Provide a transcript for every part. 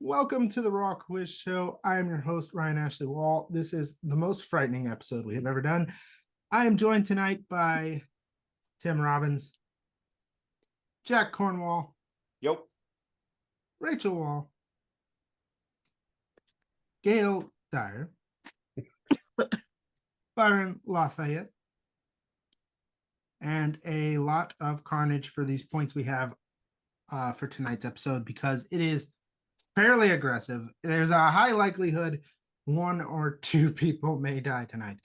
Welcome to the Raw Quiz Show. I am your host, Ryan Ashley Wall. This is the most frightening episode we have ever done. I am joined tonight by Tim Robbins, Jack Cornwall, Yep. Rachel Wall, Gail Dyer, Byron Lafayette, and a lot of carnage for these points we have for tonight's episode because it is fairly aggressive. There's a high likelihood one or two people may die tonight.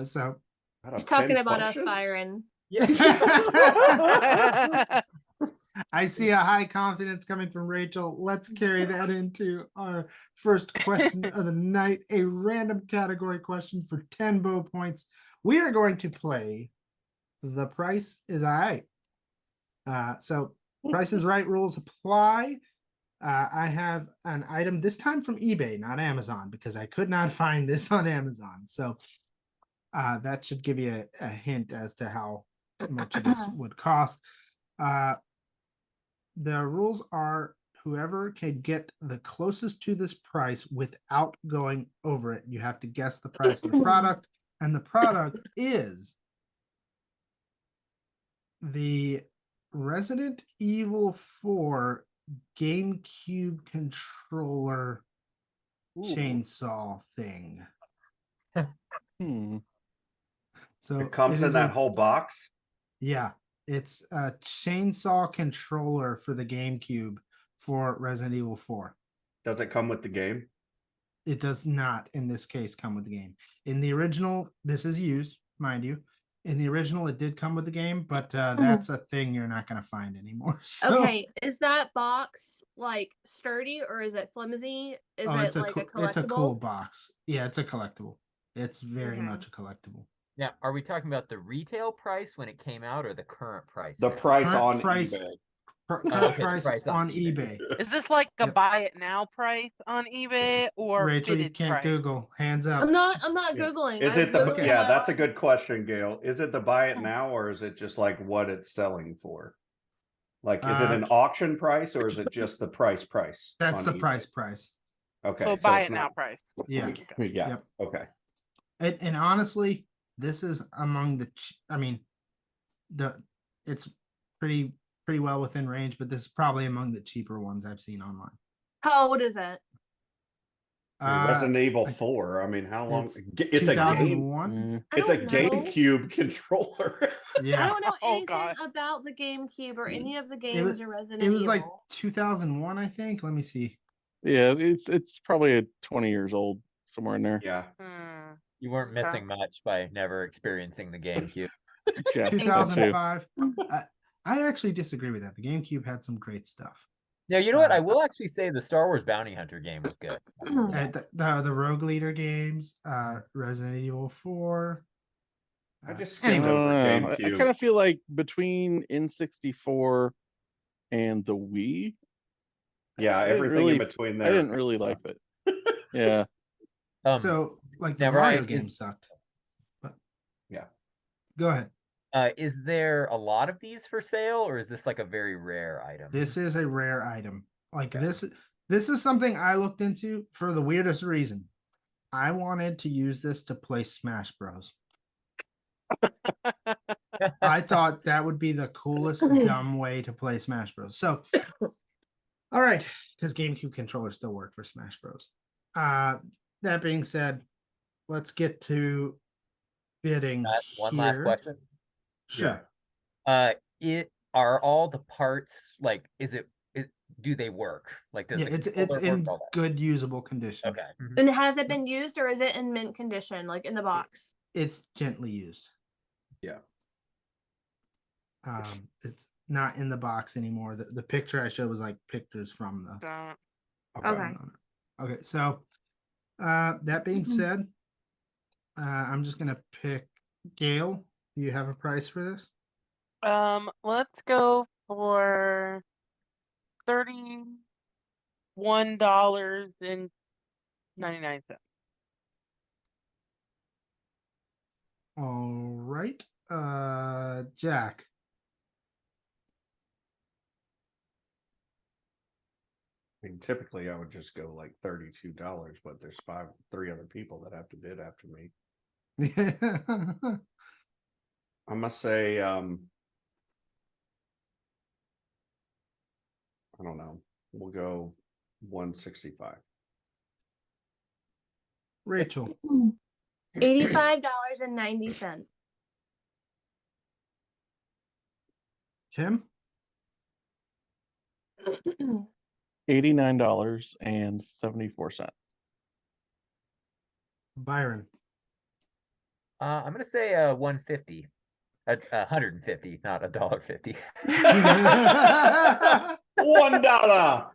So He's talking about us, Byron. I see a high confidence coming from Rachel. Let's carry that into our first question of the night, a random category question for 10 bow points. We are going to play The Price is Right. So Price is Right rules apply. I have an item this time from eBay, not Amazon, because I could not find this on Amazon. So that should give you a hint as to how much this would cost. The rules are whoever can get the closest to this price without going over it. You have to guess the price of the product, and the product is the Resident Evil 4 GameCube controller chainsaw thing. So it comes in that whole box. Yeah, it's a chainsaw controller for the GameCube for Resident Evil 4. Does it come with the game? It does not, in this case, come with the game. In the original, this is used, mind you. In the original, it did come with the game, but that's a thing you're not going to find anymore. So, Okay, is that box like sturdy or is it flimsy? Is it like a collectible? It's a cool box. Yeah, it's a collectible. It's very much a collectible. Now, are we talking about the retail price when it came out or the current price? The price on eBay. Current price on eBay. Is this like a buy it now price on eBay or Rachel, you fitted can't price? Google. Hands up. I'm not Googling. Is it the that's a good question, Gail. Is it the buy it now or is it just like what it's selling for? Like is it an auction price or is it just the price? That's the eBay? price. Okay. So buy it now price. Yeah. Yeah. Yep. Okay. And honestly, this is among the it's pretty well within range, but this is probably among the cheaper ones I've seen online. How old is it? Resident Evil 4. I mean, how long? It's a game. It's a GameCube controller. Yeah. I don't know anything about the GameCube or any of the games in Resident Evil. It was like 2001, I think. Let me see. Yeah, it's probably 20 years old, somewhere in there. Yeah. You weren't missing much by never experiencing the GameCube. Yeah, 2005. I actually disagree with that. The GameCube had some great stuff. Now, you know what? I will actually say the Star Wars Bounty Hunter game was good. The Rogue Leader games, Resident Evil 4. I just skimmed over GameCube. I kind of feel like between N64 and the Wii. Yeah, everything in between there. I didn't really like it. Yeah. So, like, the Mario game sucked. But yeah. Go ahead. Is there a lot of these for sale, or is this like a very rare item? This is a rare item. Like this is something I looked into for the weirdest reason. I wanted to use this to play Smash Bros. I thought that would be the coolest dumb way to play Smash Bros. So, all right, because GameCube controllers still work for Smash Bros. That being said, let's get to bidding. One last question. Sure. Are all the parts like? Do they work? Like, does it's in good usable condition. Okay. And has it been used or is it in mint condition, like in the box? It's gently used. Yeah. It's not in the box anymore. The picture I showed was like pictures from the. Okay. So, that being said, I'm just gonna pick Gail. Do you have a price for this? Let's go for $31.99. All right. Jack. mean, typically I would just go like $32, but there's three other people that have to bid after me. I must say, I don't know. We'll go 165. Rachel, $85.90. Tim, $89.74. Byron, I'm gonna say 150. 150, not $1.50. $1.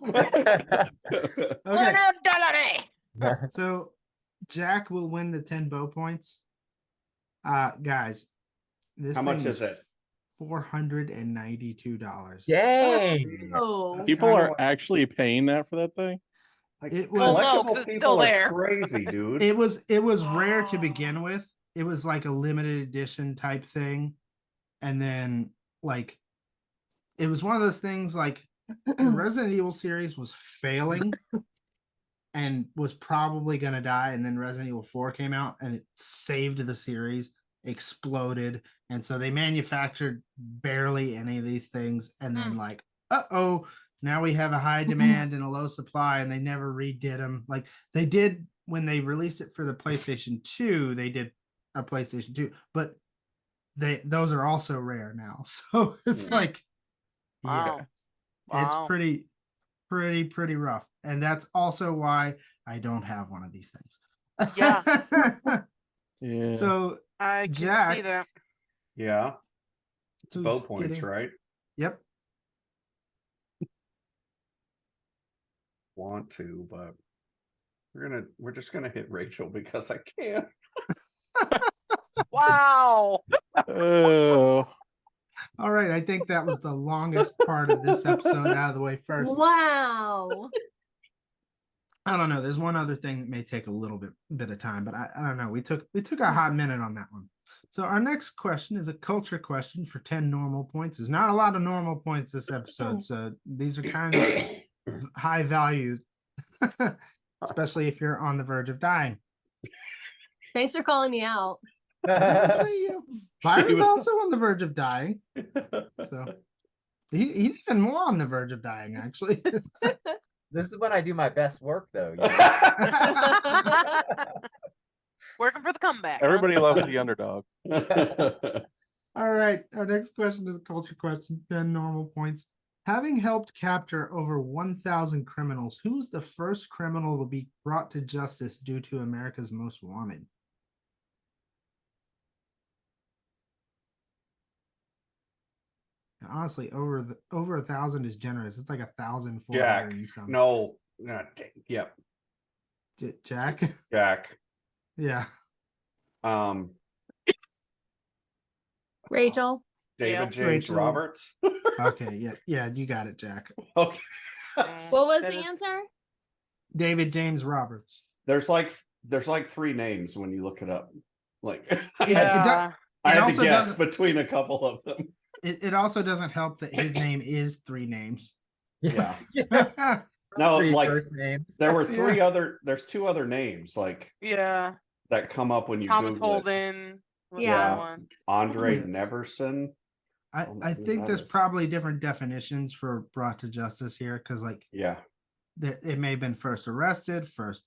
okay, $1. so Jack will win the 10 bow points. Guys, this How much thing is it? $492. Dang. Oh, People kinda are what- actually paying that for that thing? Like, It was- Well, no, 'cause collectible it's people still are there. crazy, dude. It was rare to begin with. It was like a limited edition type thing. And then like it was one of those things like the Resident Evil series was failing and was probably gonna die, and then Resident Evil 4 came out and it saved the series, exploded, and so they manufactured barely any of these things, and then like, uh-oh, now we have a high demand and a low supply, and they never redid them. Like they did when they released it for the PlayStation 2, they did a PlayStation 2, but those are also rare now. So it's Yeah. like, Wow. it's Wow. pretty rough. And that's also why I don't have one of these things. Yeah. Yeah. So I can Jack, see that. Yeah. It's who's bow points, getting- right? Yep. Want to, but we're just gonna hit Rachel because I can. Wow. Oh, All right. I think that was the longest part of this episode out of the way first. wow. I don't know. There's one other thing that may take a little bit of time, but I don't know. We took a hot minute on that one. So our next question is a culture question for 10 normal points. There's not a lot of normal points this episode, so these are kind of high value, especially if you're on the verge of dying. Thanks for calling me out. I didn't say you. Byron's was- also on the verge of dying, so he's even more on the verge of dying, actually. This is when I do my best work, though. You know? Working for the comeback. huh? everybody loves the underdog. All right, our next question is a culture question, 10 normal points. Having helped capture over 1,000 criminals, who was the first criminal to be brought to justice due to America's Most Wanted? And honestly, over 1,000 is generous. It's like 1,400 Jack. and some. No, yep, Jack. Jack. Yeah. Rachel. David Yeah. James Rachel. Roberts. Okay. Yeah. You got it, Jack. Okay. What was That the is- answer? David James Roberts. There's like 3 names when you look it up. Like Yeah. I It had also to guess doesn't- between a couple of them. It also doesn't help that his name is 3 names. Yeah. Yeah. No, Three like first names. there were Yeah. there's 2 other names like Yeah. that come up when you Thomas Google it. Holden. was the Yeah. other one. Andre Yeah. Neverson. I who think that there's is. probably different definitions for brought to justice here, because like Yeah. it may have been first arrested, first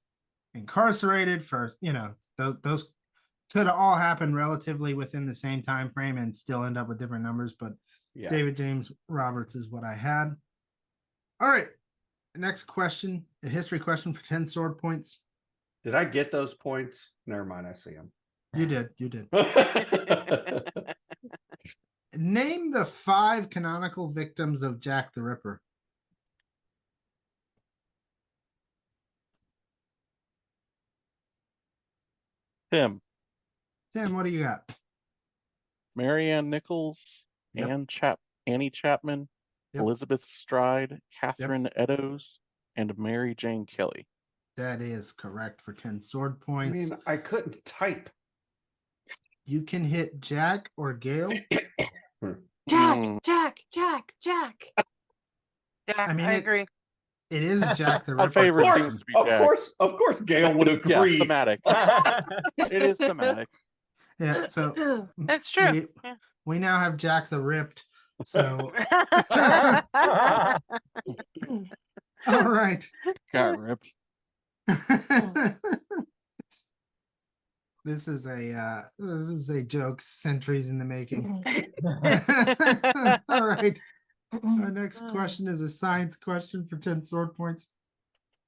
incarcerated, first, those could all happen relatively within the same time frame and still end up with different numbers. But Yeah. David James Roberts is what I had. All right. Next question, a history question for 10 sword points. Did I get those points? Never mind, I see them. You did. Name the 5 canonical victims of Jack the Ripper. Tim, Tim, what do you got? Marianne Nichols, Yep. Annie Chapman, Yep. Elizabeth Stride, Catherine Eddowes, and Mary Jane Kelly. That is correct for 10 sword I points. mean, I couldn't type. You can hit Jack or Gail. Jack, Mm. Jack, Jack, Jack. Yeah, I mean, I it- agree. It is a Jack the My Ripper favorite Of seems question. to be Of Jack. course, Gail would Yeah, agree. thematic. It is thematic. Yeah, so That's true. we, Yeah. we now have Jack the Ripped. So all right. Got ripped. This is a joke centuries in the making. All right. Our next question is a science question for 10 sword points.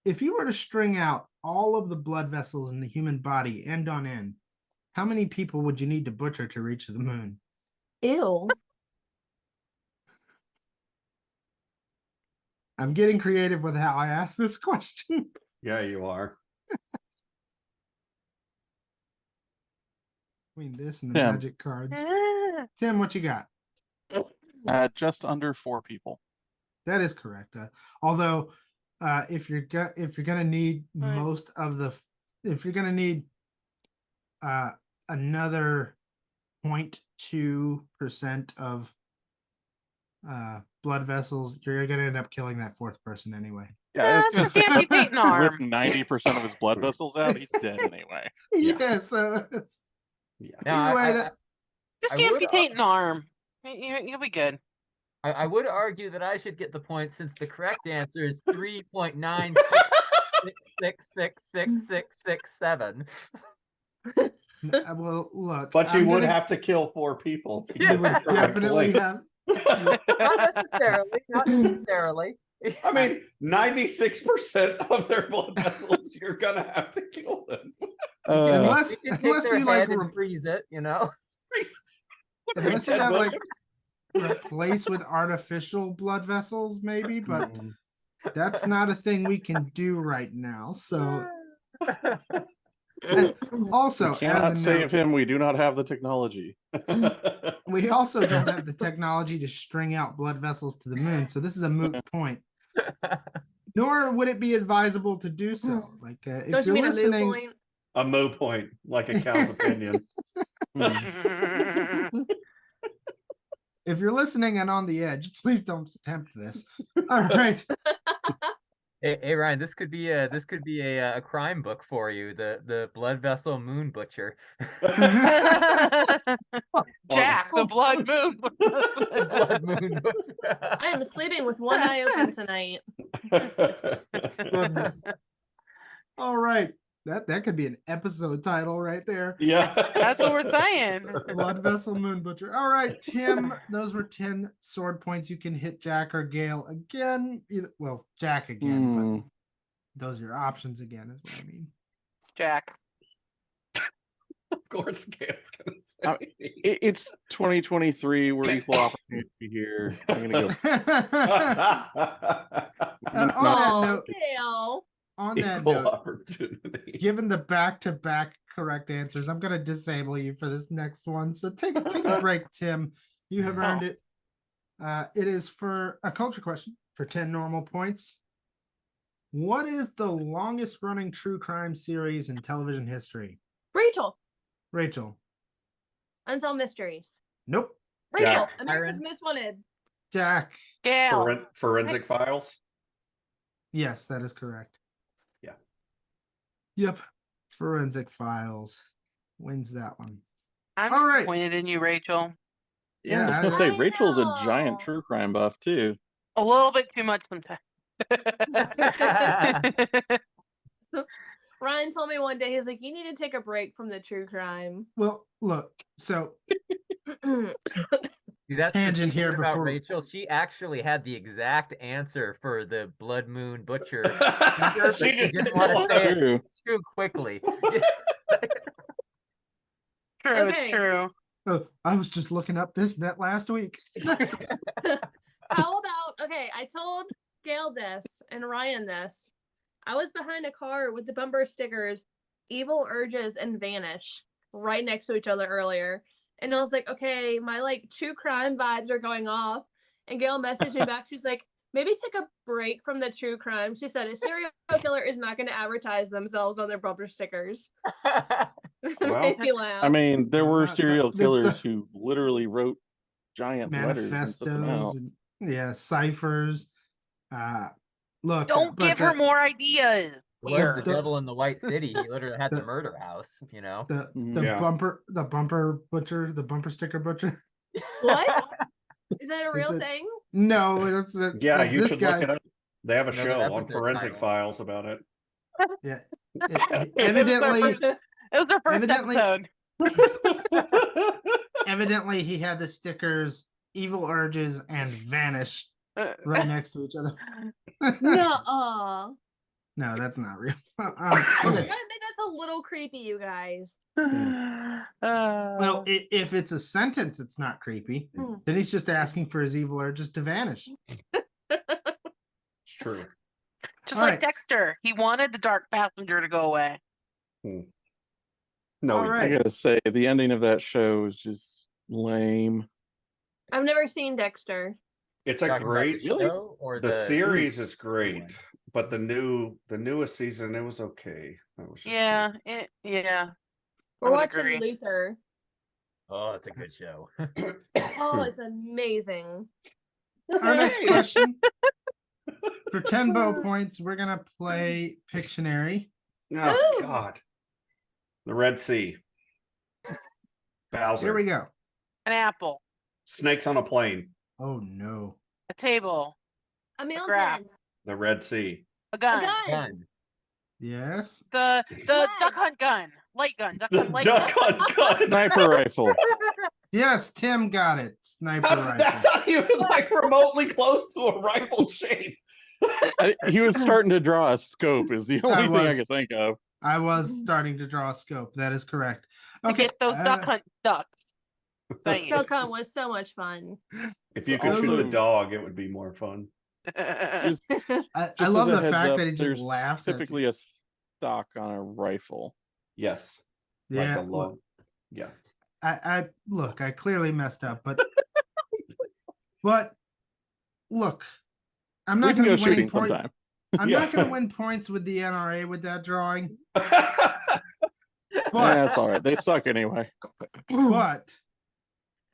If you were to string out all of the blood vessels in the human body end on end, how many people would you need to butcher to reach the moon? Ew. I'm getting creative with how I ask this question. Yeah, you are. Between this and the Tim. magic cards. Tim, what you got? Just under 4 people. That is correct. Although, if you're gonna need Right. most of the, if you're gonna need another 0.2% of blood vessels, you're gonna end up killing that fourth person anyway. Yeah, That's a amputating arm. rip 90% of his blood vessels out. He's dead anyway. Yeah. Yeah, so it's Yeah. Now, either way that Just I would, amputate an arm. You'll be good. I would argue that I should get the point since the correct answer is 3.966666667. well, look, But you I'm would gonna- have to kill 4 people. To you get would the correct definitely point. have. Not necessarily. Not necessarily. I mean, 96% of their blood vessels, you're gonna have to kill them. Unless You can take unless their you like head and freeze it, you know. unless you Dead have like Williams. replace with artificial blood vessels, maybe, but Mm. that's not a thing we can do right now. So also, We as cannot a save note, him. We do not have the technology. we also don't have the technology to string out blood vessels to the moon. So this is a moot point. Nor would it be advisable to do so. Like, if Don't you you're mean a moot listening, point? A moo point, like a cow's opinion. if you're listening and on the edge, please don't attempt this. All right. Hey, Ryan, this could be a crime book for you. The blood vessel moon butcher. Jack, the blood moon. Blood moon butcher. I am sleeping with one eye open tonight. Goodness. All right. That could be an episode title right there. Yeah. That's what we're saying. Blood vessel moon butcher. All right, Tim. Those were 10 sword points. You can hit Jack or Gail again. Well, Jack again, but those are your options again, is what I mean. Jack. Of course, Gail's gonna say. It's 2023. We're equal opportunity here. I'm gonna go. On that Oh, note, Gail. on that Equal note, opportunity. given the back-to-back correct answers, I'm going to disable you for this next one. So take a break, Tim. You have earned it. It is for a culture question for 10 normal points. What is the longest running true crime series in television history? Rachel. Rachel. Unsolved Mysteries. Nope. Rachel. Jack. America's Most Wanted. Jack. Gail. Forensic Files. Yes, that is correct. Yeah. Yep. Forensic Files wins that one. I'm All right. disappointed in you, Rachel. Yeah, I was I gonna say I Rachel's a know. giant true crime buff too. A little bit too much sometimes. Ryan told me one day, he's like, you need to take a break from the true crime. Well, look, so See, that's the Tangent here secret about before- Rachel. She actually had the exact answer for the blood moon butcher. She just didn't want to say it True. too quickly. True, Okay. it's true. I was just looking up this net last week. How about, okay, I told Gail this and Ryan this. I was behind a car with the bumper stickers Evil Urges and Vanish right next to each other earlier. And I was like, okay, my like true crime vibes are going off. And Gail messaged me back. She's like, maybe take a break from the true crime. She said a serial killer is not going to advertise themselves on their bumper stickers. It Well, made me laugh. I mean, there were the- serial the- killers who literally wrote giant letters and sent them Manifestos out. and ciphers. Look, Don't but give her more ideas. It was Here. the devil in the white city. He literally had the the- murder house, you know. the Mhm. bumper butcher, the bumper sticker butcher. What? Is that a It's real a- thing? No, that's Yeah, that's you this should guy. look it up. They have a Another show on episode Forensic title. Files about it. Yeah, Evidently, evidently, it was our first evidently- episode. evidently, he had the stickers "Evil Urges" and "Vanish" right next to each other. Nuh-uh. No, that's not real. Okay. I think that's a little creepy, you guys. Well, if it's a sentence, it's not creepy. Then he's just asking for his evil urges to vanish. It's true. just all like right. Dexter, he wanted the dark passenger to go away. No, All he right. I gotta say, the ending of that show is just lame. I've never seen Dexter. it's a Talking about great. the show or The the series is great, one? but the newest season it was okay. That was just- Yeah, yeah. We're would watching agree. Luther. Oh, it's a good show. Oh, it's amazing. Our next Hey! question for 10 bow points, we're gonna play Pictionary. Oh Ooh. God. The Red Sea. Bowser. Here we go. An apple, Snakes on a plane. Oh no. a table, A graph. mountain. The Red Sea. a A gun, gun. Gun. Yes. the Flag. duck hunt gun, light gun, duck The hunt, light duck gun. hunt gun. Sniper rifle. Yes, Tim got it. Sniper That's rifle. not even like remotely close to a rifle shape. He was starting to draw a scope. Is the only thing I was. could think of. I was starting to draw a scope. That is correct. To Okay. get those duck hunt ducks. Saying. Duck hunt was so much fun. If you could shoot the Also- dog, it would be more fun. I Just love as a the heads fact up, that he just there's laughs at Typically a stock on a rifle. Yes. Yeah. Like a long. Yeah. I look, I clearly messed up, but look, I'm We not can gonna go be winning shooting points. sometime. I'm Yeah. not gonna win points with the NRA with that drawing. Yeah, But that's all right. They suck anyway. but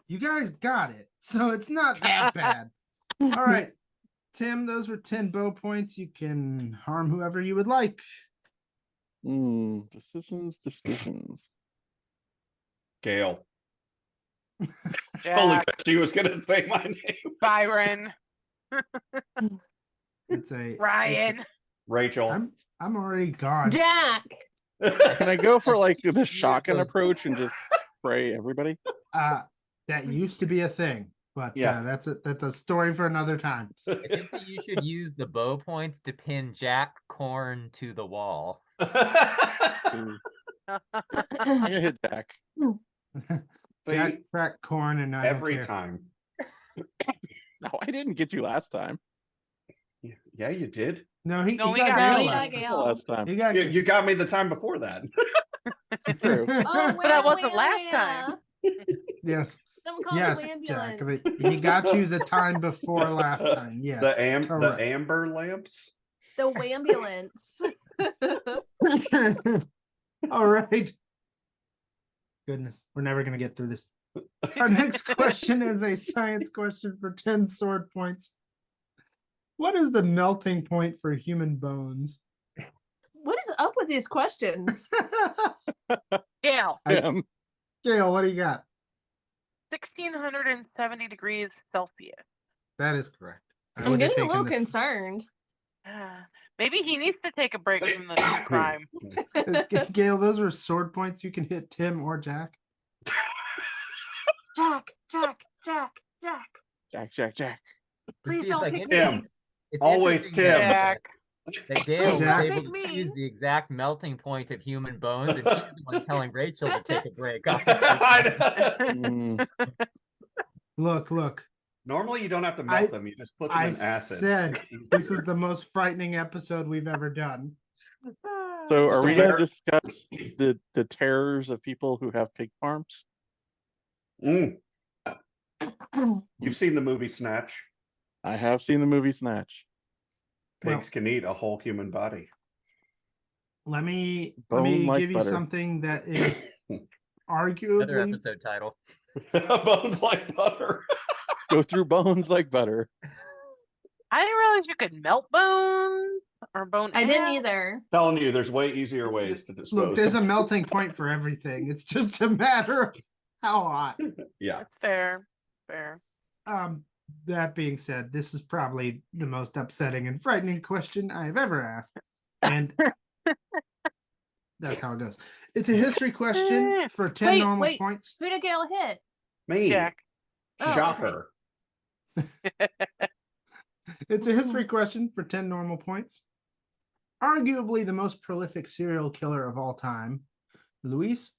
you guys got it, so it's not that bad. All right, Tim, those were 10 bow points. You can harm whoever you would like. Decisions. Gail. Holy Jack, crap, she was gonna say my name. Byron, It's a Ryan. Rachel. I'm already gone. Jack. Can I go for like the shotgun approach and just spray everybody? That used to be a thing, but Yeah. that's a story for another time. I think that you should use the bow points to pin Jack Corn to the wall. Ooh, I'm gonna hit Jack. Jack See, cracked corn and I don't every care. time. No, I didn't get you last time. Yeah, you did. No, he No, we got got Gail Gail. last We got time. Gail. Last time. He got You got me the time before that. True. Oh, But that wasn't last time. yes, Someone call yes, the Jack. ambulance. He got you the time before last time. Yes, the correct. amber lamps. The ambulance. All right. Goodness, we're never gonna get through this. Our next question is a science question for 10 sword points. What is the melting point for human bones? What is up with these questions? Gail, Him. Gail, what do you got? 1670 degrees Celsius. That is correct. I I'm would have getting a taken little the- concerned. Maybe he needs to take a break from the true crime. Gail, those were sword points. You can hit Tim or Jack. Jack, Jack, Jack, Jack. Jack. Please See, it's don't like pick interesting- me. it's Always interesting that- Tim. Jack. That Gail was Jack. able Pick to me. choose the exact melting point of human bones, and she's the one telling Rachel to take a break. Off Mm, Look. Normally you don't have to melt them, you just put them I in acid. said this is the most frightening episode we've ever done. so are we Fair. gonna discuss the terrors of people who have pig farms? Mm. You've seen the movie Snatch. I have seen the movie Snatch. Well- Pigs can eat a whole human body. Let me Bone like give you butter. something that is Another arguably episode title. Bones like butter. Go through bones like butter. I didn't realize you could melt bone or bone. I didn't ants. either. Telling you, there's way easier ways to dispose. Look, there's a of- melting point for everything. It's just a matter of how hot. Yeah. That's fair. Fair. That being said, this is probably the most upsetting and frightening question I have ever asked. And that's how it goes. It's a history question for 10 normal points. Who did Gail hit? Me. Jack. Oh, okay. Shocker. It's a history question for 10 normal points. Arguably the most prolific serial killer of all time, Luis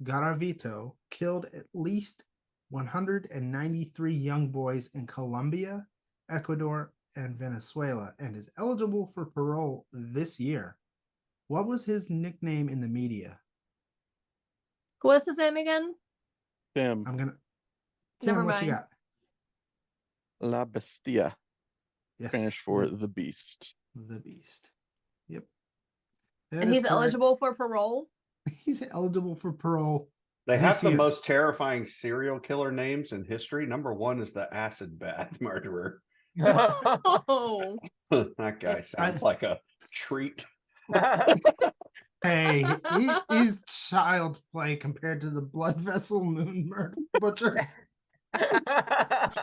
Garavito killed at least 193 young boys in Colombia, Ecuador, and Venezuela, and is eligible for parole this year. What was his nickname in the media? What's his name again? Tim, Tim, Never what you mind. got? La Bestia, Yes, Spanish for the beast. the beast. Yep. That And is he's correct. eligible for parole. He's eligible for parole. They have This the year. most terrifying serial killer names in history. Number one is the acid bath murderer. Oh, That guy sounds like a treat. Hey, he's child's play compared to the blood vessel moon murder butcher.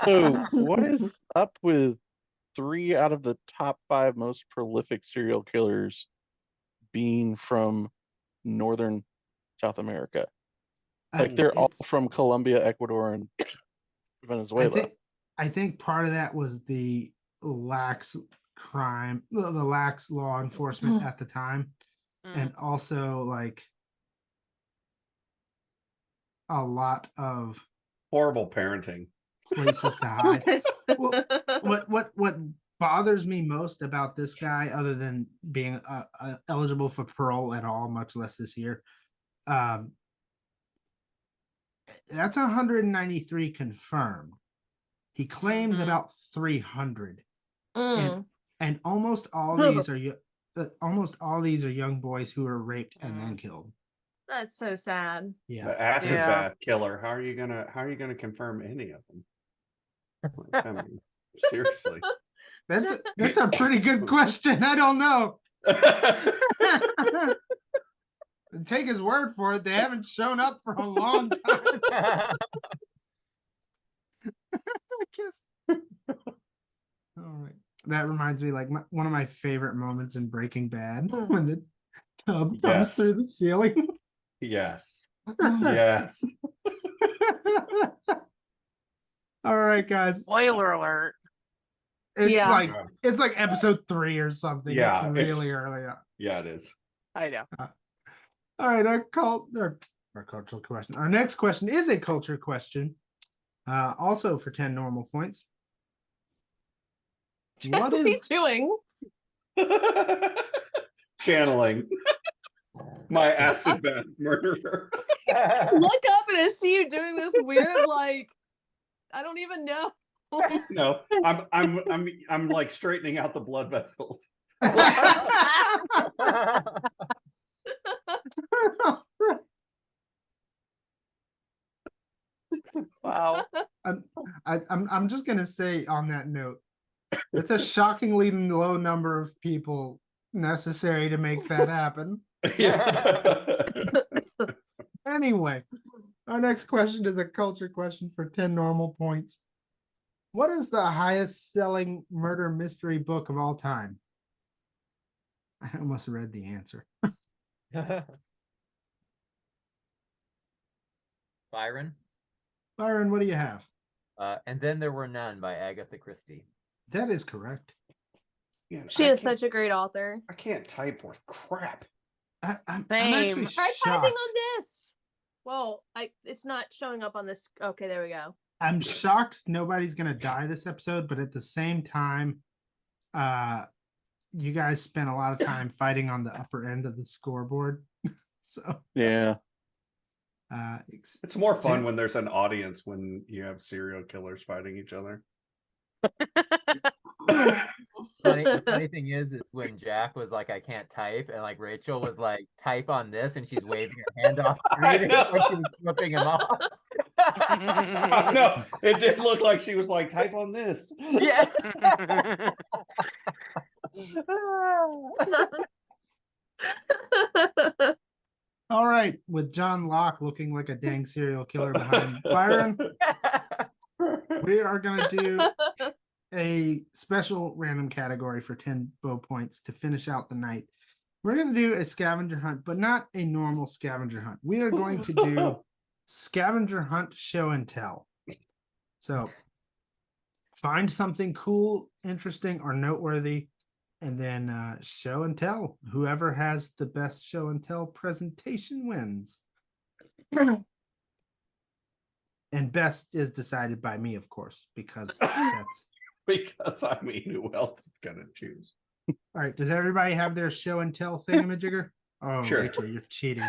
So, what is up with 3 out of the top 5 most prolific serial killers being from northern South America? Like they're all It's- from Colombia, Ecuador, and Venezuela. I think part of that was the lax crime, the lax law enforcement at the time, and also like a lot of Horrible parenting. places to hide. Well, what bothers me most about this guy, other than being eligible for parole at all, much less this year, that's 193 confirmed. He claims about 300, Mm. and almost all these are almost all these are young boys who were raped and then killed. That's so sad. Yeah, The acid Yeah. bath killer. How are you gonna confirm any of them? Like, I mean, seriously. that's a pretty good question. I don't know. Take his word for it. They haven't shown up for a long time. I guess. All right. That reminds me, like one of my favorite moments in Breaking Bad when the tub comes Yes. through the ceiling. Yes. Yes. All right, guys. Spoiler alert. It's Yeah. like episode 3 or something. Yeah, it's it's- really early on. Yeah, it is. I know. All right, our cultural question. Our next question is a culture question. Also for 10 normal points. What What are you is doing? Channeling my acid bath murderer. Look up and I see you doing this weird, like, I don't even know. No, I'm like straightening out the blood vessels. Wow. I'm just gonna say on that note, it's a shockingly low number of people necessary to make that happen. Yeah. Anyway, our next question is a culture question for 10 normal points. What is the highest selling murder mystery book of all time? I almost read the answer. Byron. Byron, what do you have? And Then There Were None by Agatha Christie. That is correct. Man, She I is can't- such a great author. I can't type worth crap. I'm Same. actually Try typing shocked. on this. Well, it's not showing up on this. Okay, there we go. I'm shocked nobody's gonna die this episode, but at the same time, you guys spent a lot of time fighting on the upper end of the scoreboard. So Yeah. It's more fun when there's an audience when you have serial killers fighting each other. The funny thing is when Jack was like, I can't type, and like Rachel was like, type on this, and she's waving her hand off screen, it was like she was flipping him off. I know. It did look like she was like, type on this. Yeah. All right, with John Locke looking like a dang serial killer behind Byron, we are going to do a special random category for 10 bow points to finish out the night. We're going to do a scavenger hunt, but not a normal scavenger hunt. We are going to do scavenger hunt show and tell. So find something cool, interesting, or noteworthy, and then show and tell. Whoever has the best show and tell presentation wins. And best is decided by me, of course, because that's... Because I mean, who else is gonna choose? All right, does everybody have their show and tell thingamajigger? Oh, Sure. Rachel, you're cheating.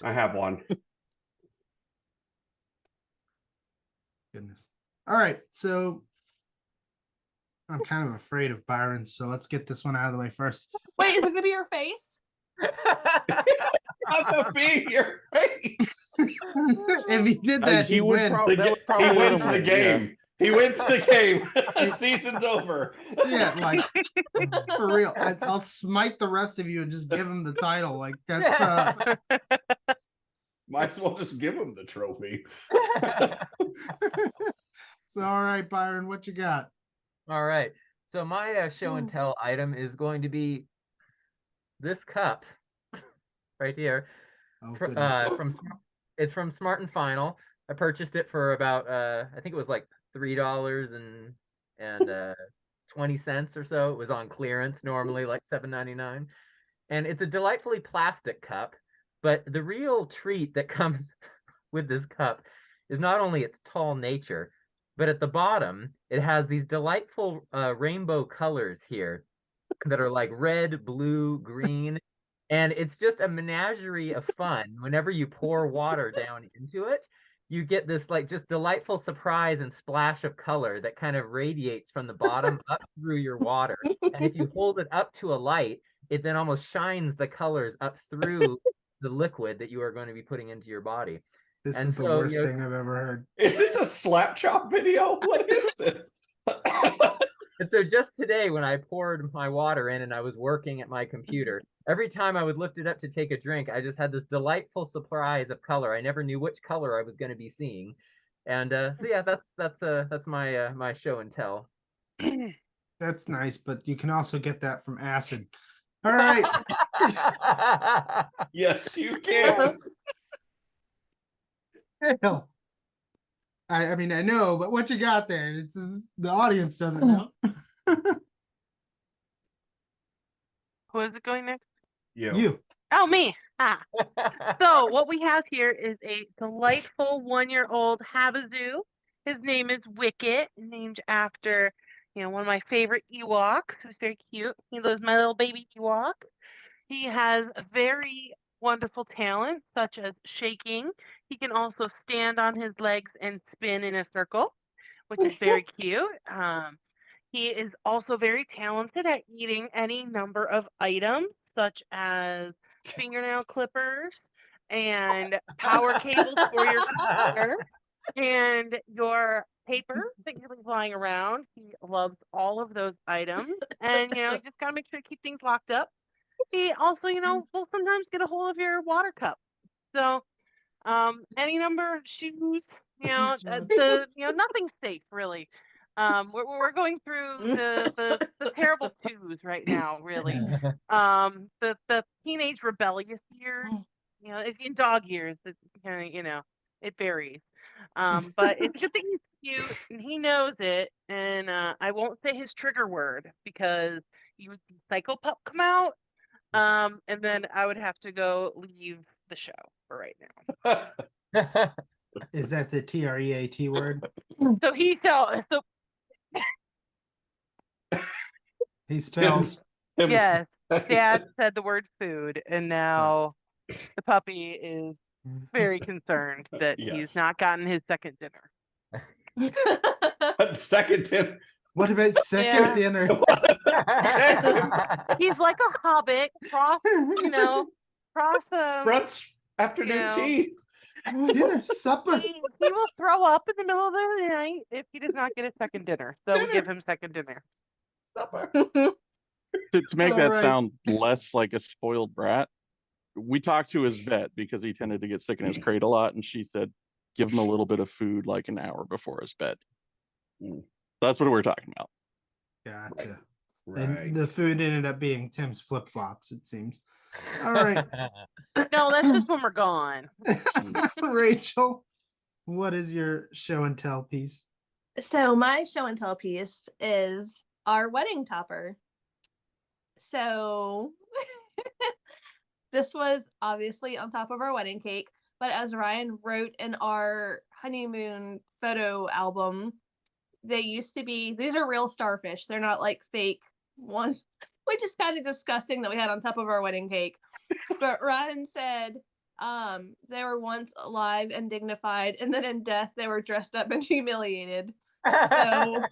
I have one. Goodness. All right, so I'm kind of afraid of Byron, so let's get this one out of the way first. Wait, is it gonna be your face? Not to be your face. If he did that, he he'd would win. prob- that would probably He let wins him the win, game. He wins the game. Season's over. Yeah, like for real. I'll smite the rest of you and just give him the title. Like that's Might as well just give him the trophy. So all right, Byron, what you got? All right. So my show and tell item is going to be this cup right here. Oh, Fr- goodness. It's from Smart and Final. I purchased it for about I think it was like $3 and 20 cents or so. It was on clearance, normally like $7.99. And it's a delightfully plastic cup, but the real treat that comes with this cup is not only its tall nature, but at the bottom it has these delightful rainbow colors here that are like red, blue, green. And it's just a menagerie of fun. Whenever you pour water down into it, you get this like just delightful surprise and splash of color that kind of radiates from the bottom up through your water. And if you hold it up to a light, it then almost shines the colors up through the liquid that you are going to be putting into your body. This And is the so, worst you know, thing I've ever heard. Is this a slap chop video? What is this? And so just today, when I poured my water in and I was working at my computer, every time I would lift it up to take a drink, I just had this delightful surprise of color. I never knew which color I was going to be seeing. And so yeah, that's my my show and tell. That's nice, but you can also get that from acid. All right. Yes, you can. Hell. I mean, I know, but what you got there? It's the audience doesn't know. Who is it going next? You. Oh, me. Ah. So what we have here is a delightful 1-year-old Habazoo. His name is Wicket, named after, one of my favorite Ewoks, who's very cute. He loves my little baby Ewok. He has very wonderful talents, such as shaking. He can also stand on his legs and spin in a circle, which is very cute. He is also very talented at eating any number of items, such as fingernail clippers and power cables for your computer and your paper that you're flying around. He loves all of those items. And, you just got to make sure to keep things locked up. He also, will sometimes get a hold of your water cup. So, any number of shoes, nothing's safe really. We're going through the terrible twos right now, really. The teenage rebellious years, in dog years, it it varies. But it's a good thing he's cute and he knows it. And I won't say his trigger word because you would see Psycho Pup come out. And then I would have to go leave the show for right now. Is that the TREAT word? So he spells. Yes, Dad said the word food, and now the puppy is very concerned that he's not gotten his second dinner. Second dinner. What about second dinner? He's like a hobbit, cross brunch, afternoon tea. Dinner, supper. He will throw up in the middle of the night if he does not get a second dinner. So we give him second dinner. Supper. To make All that right. sound less like a spoiled brat, we talked to his vet because he tended to get sick in his crate a lot, and she said, give him a little bit of food like an hour before his bed. Mm. That's what we're talking about. Gotcha. Right. And the food ended up being Tim's flip flops, it seems. All right. No, that's just when we're gone. Rachel, what is your show and tell piece? So my show and tell piece is our wedding topper. So this was obviously on top of our wedding cake, but as Ryan wrote in our honeymoon photo album, they used to be, these are real starfish. They're not like fake ones, which is kind of disgusting that we had on top of our wedding cake. But Ryan said they were once alive and dignified, and then in death they were dressed up and humiliated. So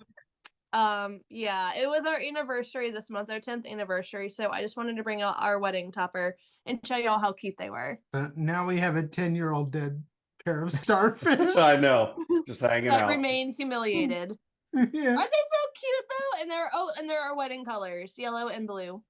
yeah, it was our anniversary this month, our 10th anniversary. So I just wanted to bring out our wedding topper and show y'all how cute they were. Now we have a 10-year-old dead pair of starfish. I know. Just hanging That out. remain humiliated. Yeah. Aren't they so cute though? And they're our wedding colors, yellow and blue.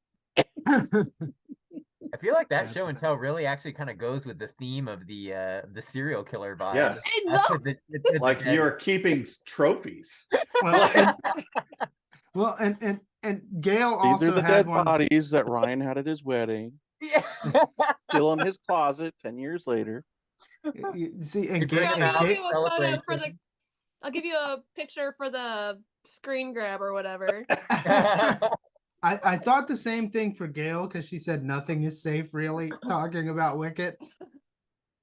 I feel like that show and tell really actually kind of goes with the theme of the serial killer vibe. Yes. Exactly. Like you're keeping trophies. Well, and Gail These also are the had dead one. bodies that Ryan had at his wedding, Yeah. still in his closet 10 years later. See, and Bring Gail, them I'll out. give you a photo for the. Celebration. I'll give you a picture for the screen grab or whatever. I thought the same thing for Gail because she said nothing is safe, really, talking about Wicket.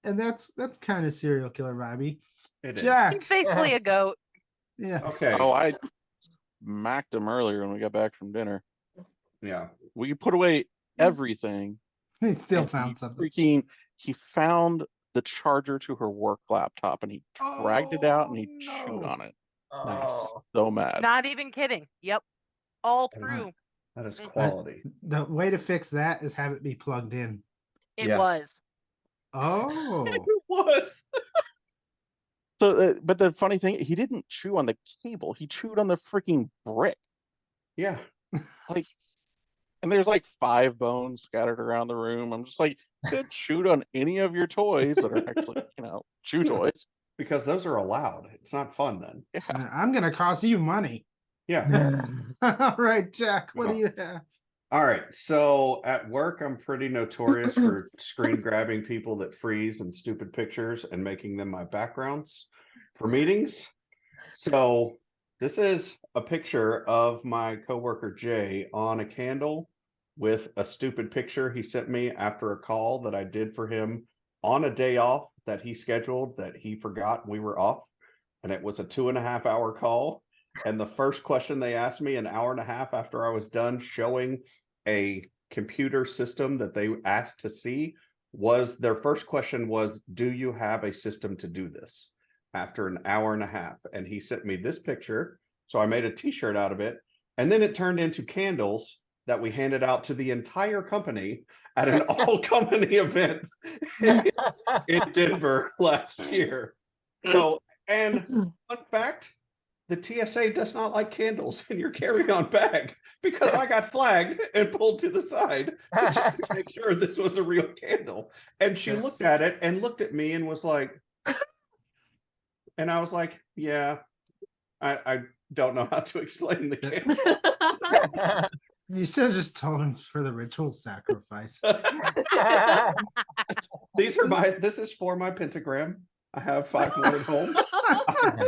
And that's kind of serial killer vibey. It is. Jack. He's basically a goat. Yeah. Okay. Oh, I smacked him earlier when we got back from dinner. Yeah. We put away everything. He still and found something. He found the charger to her work laptop and he dragged it out and he chewed on it. Oh. So mad. Not even kidding. Yep. All through. That is quality. The way to fix that is have it be plugged in. It Yeah. was. Oh. It was. So, but the funny thing, he didn't chew on the cable. He chewed on the freaking brick. Yeah. Like, and there's like 5 bones scattered around the room. I'm just like, good, chewed on any of your toys that are actually, chew toys. Because those are allowed. It's not fun then. Yeah. I'm gonna cost you money. Yeah. All right, Jack, what do you have? All right. So at work, I'm pretty notorious for screen grabbing people that freeze and stupid pictures and making them my backgrounds for meetings. So this is a picture of my coworker Jay on a candle with a stupid picture he sent me after a call that I did for him on a day off that he scheduled that he forgot we were off. And it was a 2.5-hour call. And the first question they asked me an hour and a half after I was done showing a computer system that they asked to see was their first question was, do you have a system to do this? After an hour and a half. And he sent me this picture. So I made a t-shirt out of it. And then it turned into candles that we handed out to the entire company at an all company event in Denver last year. So, and fun fact, the TSA does not like candles in your carry-on bag because I got flagged and pulled to the side to check to make sure this was a real candle. And she looked at it and looked at me and was like, and I was like, yeah, I don't know how to explain the candle. You should have just told him for the ritual sacrifice. This is for my pentagram. I have 5 more at home.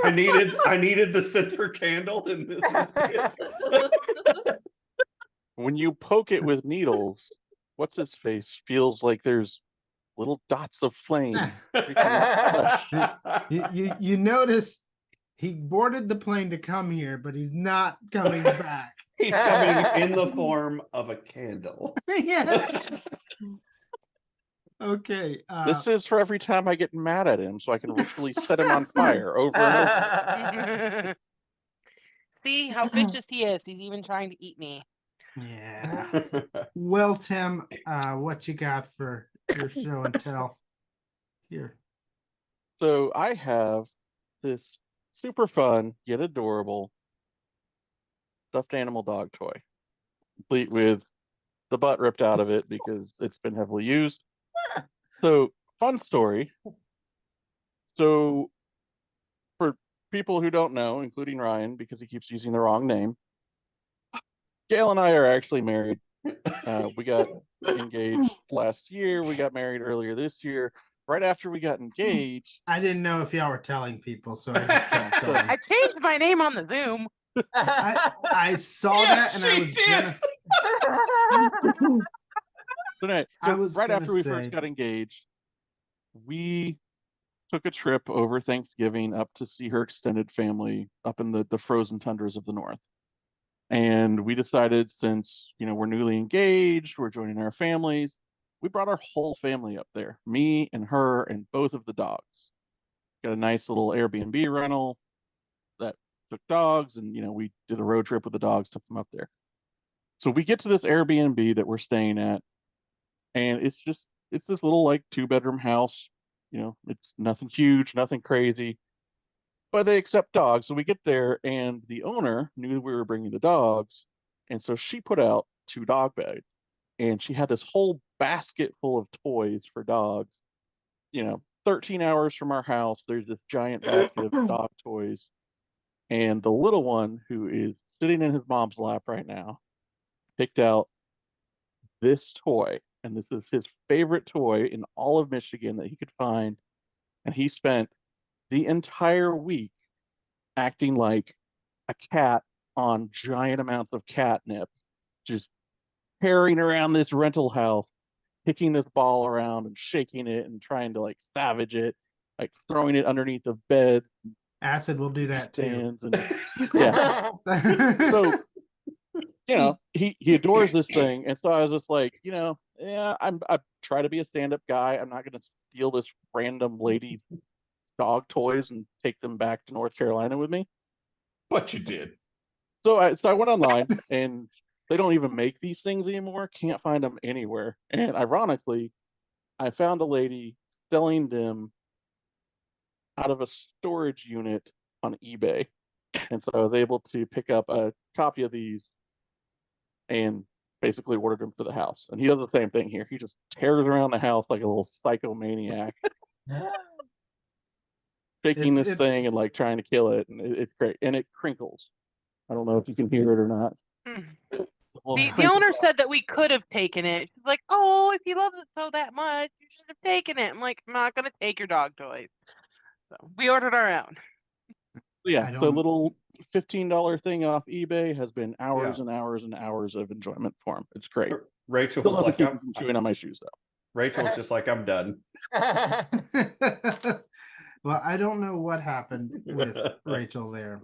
I needed the center candle and this is it. When you poke it with needles, what's his face feels like there's little dots of flame. You notice he boarded the plane to come here, but he's not coming back. He's coming in the form of a candle. Yeah. Okay. This is for every time I get mad at him so I can ritually set him on fire over and over. See how vicious he is. He's even trying to eat me. Yeah. Well, Tim, what you got for your show and tell here? So I have this super fun yet adorable stuffed animal dog toy, complete with the butt ripped out of it because it's been heavily used. So, fun story. So, for people who don't know, including Ryan, because he keeps using the wrong name, Gail and I are actually married. We got engaged last year. We got married earlier this year. Right after we got engaged, I didn't know if y'all were telling people, so I just kept going. I changed my name on the Zoom. I saw that and I she was did. gonna. so anyway, I so was right gonna after we say- first got engaged, we took a trip over Thanksgiving up to see her extended family up in the frozen tundras of the north. And we decided, since we're newly engaged, we're joining our families, we brought our whole family up there, me and her and both of the dogs. Got a nice little Airbnb rental that took dogs, and we did a road trip with the dogs, took them up there. So we get to this Airbnb that we're staying at, and it's this little like 2-bedroom house. It's nothing huge, nothing crazy, but they accept dogs. So we get there, and the owner knew we were bringing the dogs, and so she put out 2 dog bags, and she had this whole basket full of toys for dogs. 13 hours from our house, there's this giant basket of dog toys, and the little one, who is sitting in his mom's lap right now, picked out this toy, and this is his favorite toy in all of Michigan that he could find, and he spent the entire week acting like a cat on giant amounts of catnip, just tearing around this rental house, kicking this ball around and shaking it and trying to like savage it, like throwing it underneath the bed. Acid will do that too. Stands and yeah. So he adores this thing, and so I was just like, yeah, I try to be a stand-up guy. I'm not gonna steal this random lady's dog toys and take them back to North Carolina with me. But you did. So I went online, and they don't even make these things anymore. Can't find them anywhere. And ironically, I found a lady selling them out of a storage unit on eBay. And so I was able to pick up a copy of these and basically ordered them for the house. And he does the same thing here. He just tears around the house like a little psychomaniac, shaking this thing and like trying to kill it. And it's great. And it crinkles. I don't know if you can hear it or not. The owner said that we could have taken it. She's like, oh, if he loves it so that much, you should have taken it. I'm like, I'm not going to take your dog toys. So we ordered our own. Yeah, so a little $15 thing off eBay has been hours and hours and hours of enjoyment for him. It's great. Rachel Still was like, I'm chewing on my shoes though. Rachel was just like, I'm done. Well, I don't know what happened with Rachel there.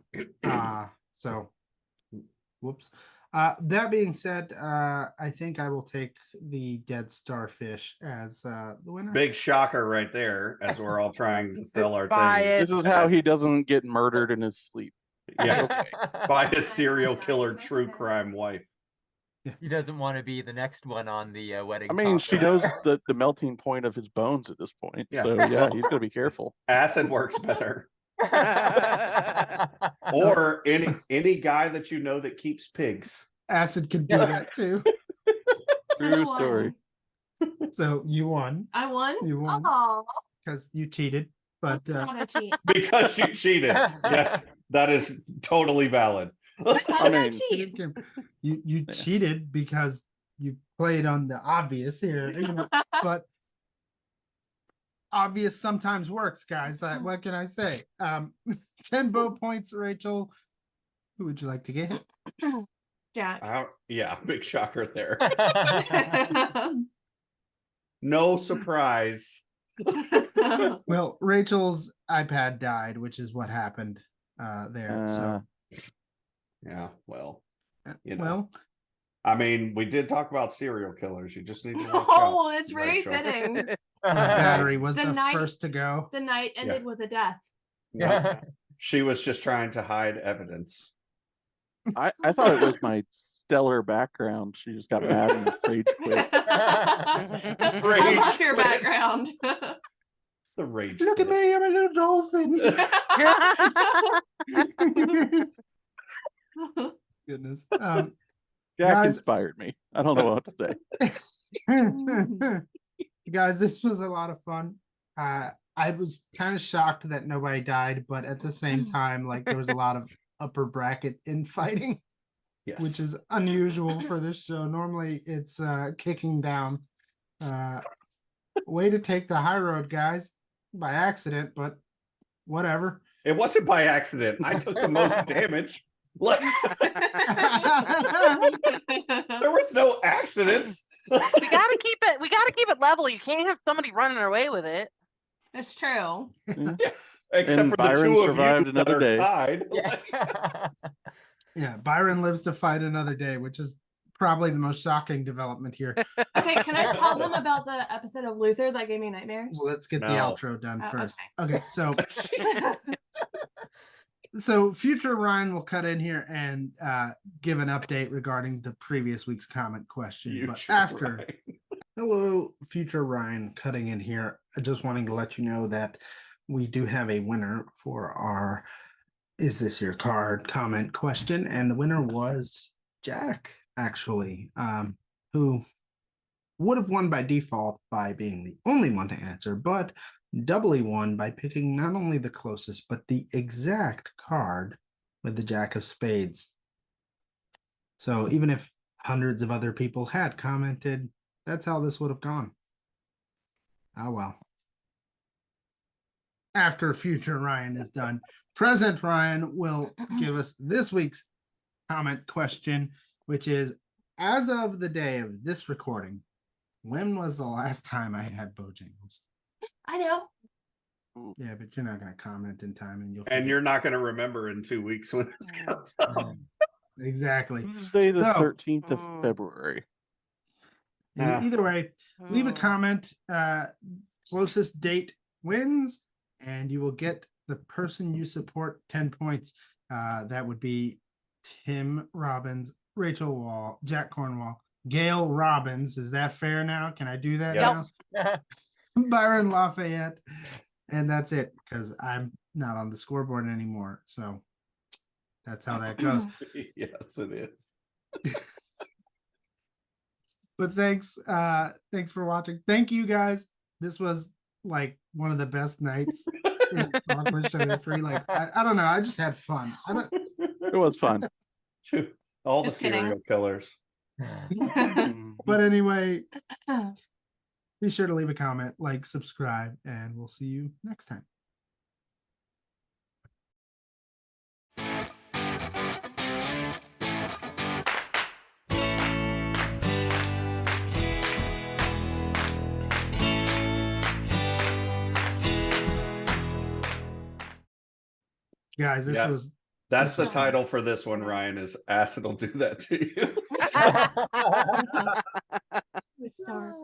So whoops. That being said, I think I will take the dead starfish as the winner. Big shocker right there, as we're all trying to sell our Biased. This is how he doesn't get murdered in his sleep. things. Yeah, by his serial killer true crime wife. He doesn't want to be the next one on the wedding. I mean, she knows cocktail. the melting point of his bones at this point. Yeah. So yeah, he's gonna be careful. Acid works better. Or any guy that you know that keeps pigs. Acid can do that too. True won. story. So you won I won. You won. Oh, because you cheated, but not a cheat. Because you cheated. Yes, that is totally valid. How did I mean- cheat? you cheated because you played on the obvious here, but obvious sometimes works, guys. What can I say? 10 bow points, Rachel. Who would you like to get? Jack. Yeah, big shocker there. No surprise. Well, Rachel's iPad died, which is what happened there. So Yeah, well, you know. well, I mean, we did talk about serial killers. You just need to watch Oh, out, it's very Rachel. fitting. battery was The the night- first to go. The night ended with a death. No, she was just trying to hide evidence. I thought it was my stellar background. She just got mad and rage quit. I Rage love your quit. background. The rage. Look at quit. me, I'm a little dolphin. Goodness. Jack Guys- inspired me. I don't know what to say. Guys, this was a lot of fun. I was kind of shocked that nobody died, but at the same time, like there was a lot of upper bracket infighting, Yes. which is unusual for this show. Normally it's kicking down. Way to take the high road, guys, by accident, but whatever. It wasn't by accident. I took the most damage. Like, there was no accidents. We gotta keep it level. You can't have somebody running away with it. It's true. Except And for the Byron two of survived you that another are day. tied. Yeah, Byron lives to fight another day, which is probably the most shocking development here. Okay, can I tell them about the episode of Luther that gave me nightmares? Well, let's get the No. outro done Oh, first. Okay, so future Ryan will cut in here and give an update regarding the previous week's comment question. But Future after, Ryan. hello, future Ryan cutting in here. Just wanting to let you know that we do have a winner for our "Is This Your Card" comment question, and the winner was Jack, actually, who would have won by default by being the only one to answer, but doubly won by picking not only the closest, but the exact card with the Jack of Spades. So even if hundreds of other people had commented, that's how this would have gone. Oh well. After future Ryan is done, present Ryan will give us this week's comment question, which is, as of the day of this recording, when was the last time I had Bojangles? I know. Yeah, but you're not going to comment in time, and you'll. And forget. you're not going to remember in 2 weeks when this comes out. Exactly. Tuesday the So- 13th of February. Yeah. Either way, leave a Mm. comment. Closest date wins, and you will get the person you support 10 points. That would be Tim Robbins, Rachel Wall, Jack Cornwall, Gail Robbins. Is that fair now? Can I do that Yes. now? Byron Lafayette. And that's it, because I'm not on the scoreboard anymore. So that's how that goes. Yes, it is. But thanks for watching. Thank you guys. This was like one of the best nights in RAWQuizShow history. Like I don't know, I just had fun. It was fun. All the Just kidding. serial killers. But anyway, be sure to leave a comment, like, subscribe, and we'll see you next time. Guys, this Yeah. was That's the This is- title for this one, Ryan, is Acid will do that to you. Star.